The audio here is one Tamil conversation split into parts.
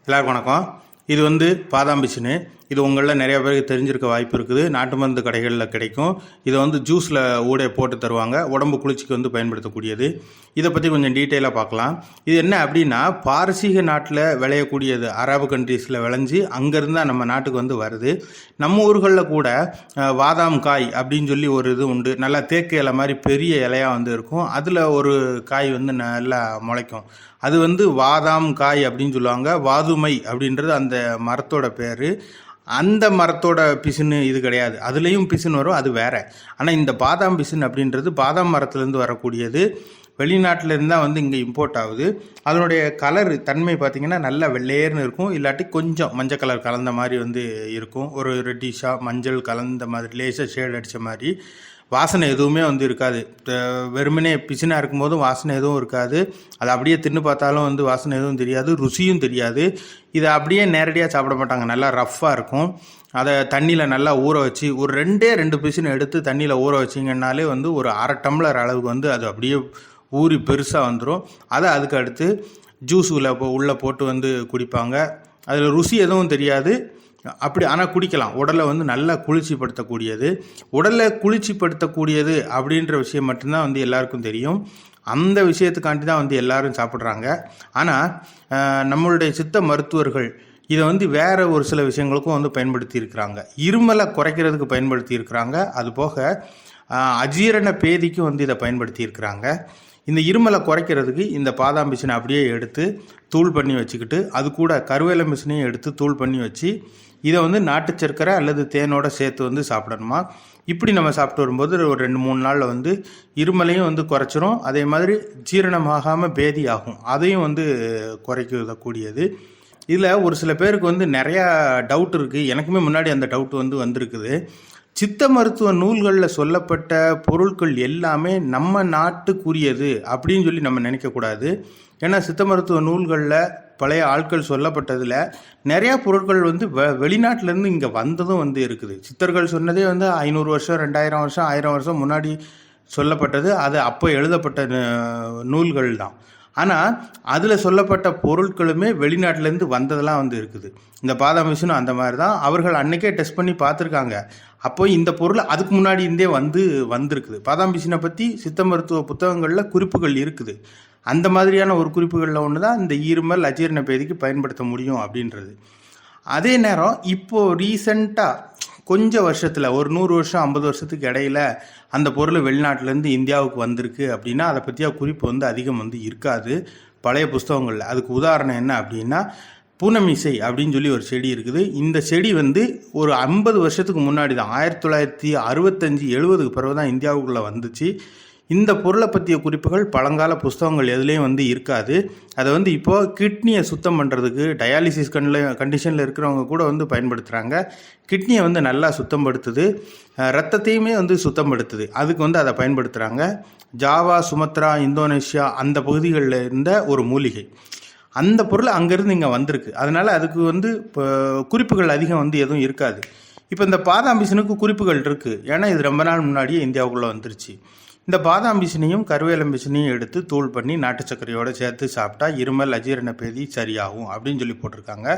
எல்லாருக்கும் வணக்கம். இது பாதாம் பிசினு. இது உங்களில் நிறைய பேருக்கு தெரிஞ்சிருக்க வாய்ப்பு இருக்குது. நாட்டு மருந்து கடைகளில் கிடைக்கும். இதை ஜூஸில் ஊட போட்டு தருவாங்க. உடம்பு குளிர்ச்சிக்கு பயன்படுத்தக்கூடியது. இதை பற்றி கொஞ்சம் டீட்டெயிலாக பார்க்கலாம். இது என்ன அப்படின்னா, பாரசீக நாட்டில் விளையக்கூடியது. அரபு கண்ட்ரீஸில் விளைஞ்சி அங்கேருந்து நம்ம நாட்டுக்கு வருது. நம்ம ஊர்களில் கூட வாதாம் காய் அப்படின்னு சொல்லி ஒரு இது உண்டு. நல்லா தேக்கு இலை மாதிரி பெரிய இலையாக இருக்கும். அதில் ஒரு காய் நல்லா முளைக்கும். அது வாதாம் காய் அப்படின்னு சொல்லுவாங்க. வாதுமை அப்படின்றது அந்த மரத்தோட பேர். அந்த மரத்தோட பிசின்னு இது கிடையாது. அதுலேயும் பிசின் வரும், அது வேற. ஆனால் இந்த பாதாம் பிசின் அப்படின்றது பாதாம் மரத்துலேருந்து வரக்கூடியது. வெளிநாட்டிலேருந்து தான் இங்கே இம்போர்ட் ஆகுது. அதனுடைய கலர் தன்மை பார்த்திங்கன்னா நல்லா வெள்ளையர்னு இருக்கும். இல்லாட்டி கொஞ்சம் மஞ்சள் கலர் கலந்த மாதிரி இருக்கும். ஒரு ரெட்டிஷாக மஞ்சள் கலந்த மாதிரி லேசாக ஷேட் அடித்த மாதிரி. வாசனை எதுவுமே இருக்காது. வெறுமனே பிசினாக இருக்கும்போதும் வாசனை எதுவும் இருக்காது. அதை அப்படியே தின்னு பார்த்தாலும் வாசனை எதுவும் தெரியாது, ருசியும் தெரியாது. இதை அப்படியே நேரடியாக சாப்பிட மாட்டாங்க. நல்லா ரஃப்பாக இருக்கும். அதை தண்ணியில் நல்லா ஊற வச்சு ஒரு ரெண்டு பிசினை எடுத்து தண்ணியில் ஊற வச்சிங்கன்னாலே ஒரு அரை டம்ளர் அளவுக்கு அது அப்படியே ஊறி பெருசாக வந்துடும். அதை அதுக்கு அடுத்து ஜூஸ் உள்ளே போட்டு குடிப்பாங்க. அதில் ருசி எதுவும் தெரியாது. அப்படி ஆனால் குடிக்கலாம். உடலை நல்லா குளிர்ச்சிப்படுத்தக்கூடியது. உடலை குளிர்ச்சிப்படுத்தக்கூடியது அப்படின்ற விஷயம் மட்டும்தான் எல்லாருக்கும் தெரியும். அந்த விஷயத்துக்காண்டி தான் எல்லாரும் சாப்பிட்றாங்க. ஆனால் நம்மளுடைய சித்த மருத்துவர்கள் இதை வேறு ஒரு சில விஷயங்களுக்கும் பயன்படுத்தி இருக்கிறாங்க. இருமலை குறைக்கிறதுக்கு பயன்படுத்தி இருக்கிறாங்க. அதுபோக அஜீரண பேதிக்கும் இதை பயன்படுத்தி இருக்கிறாங்க. இந்த இருமலை குறைக்கிறதுக்கு இந்த பாதாம் பிசினை அப்படியே எடுத்து தூள் பண்ணி வச்சுக்கிட்டு, அது கூட கருவேல பிசினையும் எடுத்து தூள் பண்ணி வச்சு இதை நாட்டு சர்க்கரை அல்லது தேனோட சேர்த்து சாப்பிடணுமா. இப்படி நம்ம சாப்பிட்டு வரும்போது ஒரு 2-3 நாளில் இருமலையும் குறைச்சிரும். அதே மாதிரி ஜீரணமாகாமல் பேதி ஆகும். அதையும் குறைக்கக்கூடியது. இதில் ஒரு சில பேருக்கு நிறையா டவுட் இருக்குது. எனக்குமே முன்னாடி அந்த டவுட் வந்திருக்குது. சித்த மருத்துவ நூல்களில் சொல்லப்பட்ட பொருட்கள் எல்லாமே நம்ம நாட்டுக்குரியது அப்படின்னு சொல்லி நம்ம நினைக்கக்கூடாது. ஏன்னா சித்த மருத்துவ நூல்களில் பழைய ஆட்கள் சொல்லப்பட்டதில் நிறையா பொருட்கள் வெளிநாட்டிலேருந்து இங்கே வந்ததும் இருக்குது. சித்தர்கள் சொன்னதே 500 வருஷம் 2000 வருஷம் 1000 வருஷம் முன்னாடி சொல்லப்பட்டது. அது அப்போ எழுதப்பட்ட நூல்கள் தான். ஆனால் அதில் சொல்லப்பட்ட பொருட்களுமே வெளிநாட்டிலேருந்து வந்ததெல்லாம் இருக்குது. இந்த பாதாம் பிசினும் அந்த மாதிரி தான். அவர்கள் அன்றைக்கே டெஸ்ட் பண்ணி பார்த்துருக்காங்க. அப்போ இந்த பொருள் அதுக்கு முன்னாடி இருந்தே வந்திருக்குது. பாதாம் பிசினை பற்றி சித்த மருத்துவ புத்தகங்களில் குறிப்புகள் இருக்குது. அந்த மாதிரியான ஒரு குறிப்புகளில் ஒன்று தான் இந்த இருமல் அஜீரண பேதிக்கு பயன்படுத்த முடியும் அப்படின்றது. அதே நேரம் இப்போது ரீசண்டாக கொஞ்சம் வருஷத்தில் ஒரு 100 வருஷம் 50 வருஷத்துக்கு இடையில அந்த பொருள் வெளிநாட்டிலேருந்து இந்தியாவுக்கு வந்திருக்கு அப்படின்னா அதை பற்றியா குறிப்பு அதிகம் இருக்காது பழைய புஸ்தகங்களில். அதுக்கு உதாரணம் என்ன அப்படின்னா, பூனமிசை அப்படின்னு சொல்லி ஒரு செடி இருக்குது. இந்த செடி ஒரு 50 வருஷத்துக்கு முன்னாடி தான் 1965-70க்கு பிறகு தான் இந்தியாவுக்குள்ளே வந்துச்சு. இந்த பொருளை பற்றிய குறிப்புகள் பழங்கால புஸ்தகங்கள் எதுலேயும் இருக்காது. அதை இப்போது கிட்னியை சுத்தம் பண்ணுறதுக்கு டயாலிசிஸ் கண்டிஷனில் இருக்கிறவங்க கூட பயன்படுத்துகிறாங்க. கிட்னியை நல்லா சுத்தப்படுத்துது, ரத்தத்தையுமே சுத்தப்படுத்துது. அதுக்கு அதை பயன்படுத்துகிறாங்க. ஜாவா, சுமத்ரா, இந்தோனேஷியா அந்த பகுதிகளில் இருந்த ஒரு மூலிகை. அந்த பொருள் அங்கேருந்து இங்கே வந்திருக்கு. அதனால் அதுக்கு இப்போ குறிப்புகள் அதிகம் எதுவும் இருக்காது. இப்போ இந்த பாதாம் பிசினுக்கு குறிப்புகள் இருக்குது. ஏன்னா இது ரொம்ப நாள் முன்னாடியே இந்தியாவுக்குள்ளே வந்துருச்சு. இந்த பாதாம் பிசினையும் கருவேலம் பிசினையும் எடுத்து தூள் பண்ணி நாட்டு சர்க்கரையோடு சேர்த்து சாப்பிட்டா இருமல் அஜீரண பேதி சரியாகும் அப்படின்னு சொல்லி போட்டிருக்காங்க.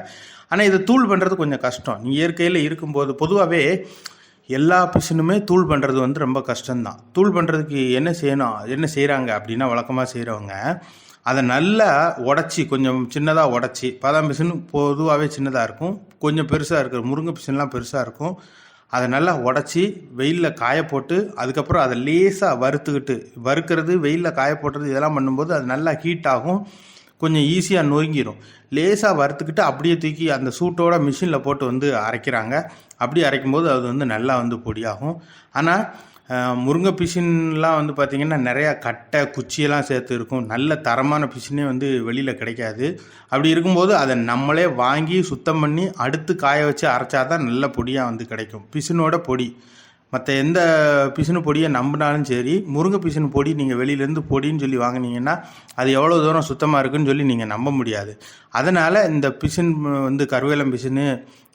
ஆனால் இதை தூள் பண்ணுறது கொஞ்சம் கஷ்டம். நீங்கள் இயற்கையில் இருக்கும்போது பொதுவாகவே எல்லா பிசினுமே தூள் பண்ணுறது ரொம்ப கஷ்டம்தான். தூள் பண்ணுறதுக்கு என்ன செய்கிறாங்க அப்படின்னா, வழக்கமாக செய்கிறவங்க அதை நல்லா உடச்சி கொஞ்சம் சின்னதாக உடச்சி, பாதாம் பிசின் பொதுவாகவே சின்னதாக இருக்கும், கொஞ்சம் பெருசாக இருக்கிற முருங்கை பிசின்லாம் பெருசாக இருக்கும். அதை நல்லா உடச்சி வெயிலில் காய போட்டு அதுக்கப்புறம் அதை லேசாக வறுக்கிறது, வெயிலில் காய போட்டுறது இதெல்லாம் பண்ணும்போது அது நல்லா ஹீட் ஆகும். கொஞ்சம் ஈஸியாக நொறுங்கிடும். லேசாக வறுத்துக்கிட்டு அப்படியே தூக்கி அந்த சூட்டோட மிஷினில் போட்டு அரைக்கிறாங்க. அப்படி அரைக்கும்போது அது நல்லா பொடியாகும். ஆனால் முருங்கை பிசின்லாம் பார்த்திங்கன்னா நிறையா கட்டை குச்சியெல்லாம் சேர்த்து இருக்கும். நல்ல தரமான பிசினே வெளியில் கிடைக்காது. அப்படி இருக்கும்போது அதை நம்மளே வாங்கி சுத்தம் பண்ணி அடுத்து காய வச்சு அரைச்சா தான் நல்ல பொடியாக கிடைக்கும். பிசினோட பொடி மற்ற எந்த பிசினு பொடியை நம்பினாலும் சரி, முருங்கை பிசின் பொடி நீங்கள் வெளியிலேருந்து பொடின்னு சொல்லி வாங்கினீங்கன்னா அது எவ்வளோ தூரம் சுத்தமாக இருக்குன்னு சொல்லி நீங்கள் நம்ப முடியாது. அதனால் இந்த பிசின் கருவேலம் பிசினு,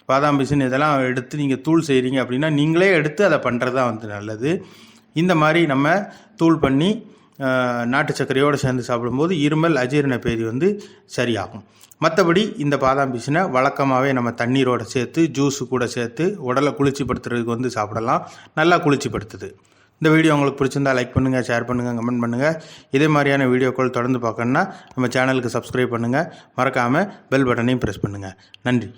பாதாம் பிசின் இதெல்லாம் எடுத்து நீங்கள் தூள் செய்கிறீங்க அப்படின்னா நீங்களே எடுத்து அதை பண்ணுறது தான் நல்லது. இந்த மாதிரி நம்ம தூள் பண்ணி நாட்டு சர்க்கரையோடு சேர்ந்து சாப்பிடும்போது இருமல் அஜீரண பேதி வந்து சரியாகும். மற்றபடி இந்த பாதாம் பிசினை வழக்கமாகவே நம்ம தண்ணீரோடு சேர்த்து ஜூஸு கூட சேர்த்து உடலை குளிர்ச்சிப்படுத்துறதுக்கு வந்து சாப்பிடலாம். நல்லா குளிர்ச்சிப்படுத்துது. இந்த வீடியோ உங்களுக்கு பிடிச்சிருந்தா லைக் பண்ணுங்கள், ஷேர் பண்ணுங்கள், கமெண்ட் பண்ணுங்கள். இதே மாதிரியான வீடியோக்கள் தொடர்ந்து பார்க்கணுன்னா நம்ம சேனலுக்கு சப்ஸ்கிரைப் பண்ணுங்கள். மறக்காமல் பெல் பட்டனையும் ப்ரெஸ் பண்ணுங்கள். நன்றி.